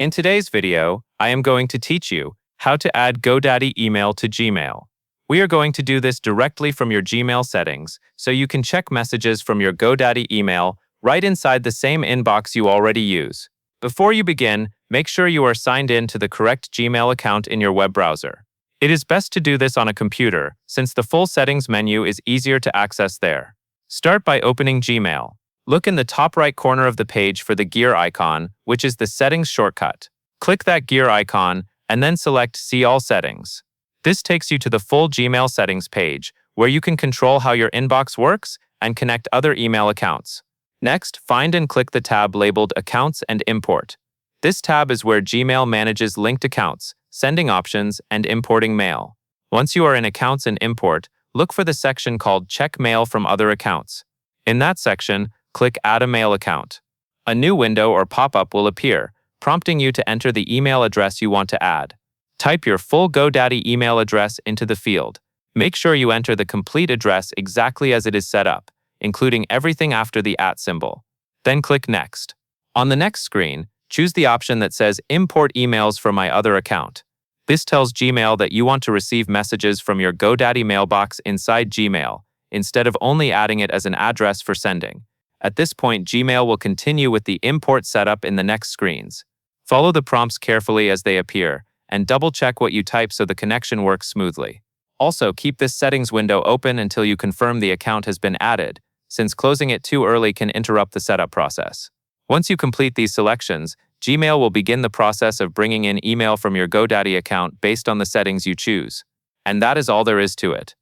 In today's video, I am going to teach you how to add Godaddy email to Gmail. We are going to do this directly from your Gmail settings, so you can check messages from your Godaddy email right inside the same inbox you already use. Before you begin, make sure you are signed in to the correct Gmail account in your web browser. It is best to do this on a computer, since the full settings menu is easier to access there. Start by opening Gmail. Look in the top right corner of the page for the gear icon, which is the settings shortcut. Click that gear icon and then select See All Settings. This takes you to the full Gmail settings page, where you can control how your inbox works and connect other email accounts. Next, find and click the tab labeled Accounts and Import. This tab is where Gmail manages linked accounts, sending options, and importing mail. Once you are in Accounts and Import, look for the section called Check Mail from Other Accounts. In that section, click Add a Mail Account. A new window or pop-up will appear, prompting you to enter the email address you want to add. Type your full Godaddy email address into the field. Make sure you enter the complete address exactly as it is set up, including everything after the @ symbol. Then click Next. On the next screen, choose the option that says Import Emails from My Other Account. This tells Gmail that you want to receive messages from your Godaddy mailbox inside Gmail, instead of only adding it as an address for sending. At this point, Gmail will continue with the import setup in the next screens. Follow the prompts carefully as they appear, and double-check what you type so the connection works smoothly. Also, keep this settings window open until you confirm the account has been added, since closing it too early can interrupt the setup process. Once you complete these selections, Gmail will begin the process of bringing in email from your Godaddy account based on the settings you choose. And that is all there is to it.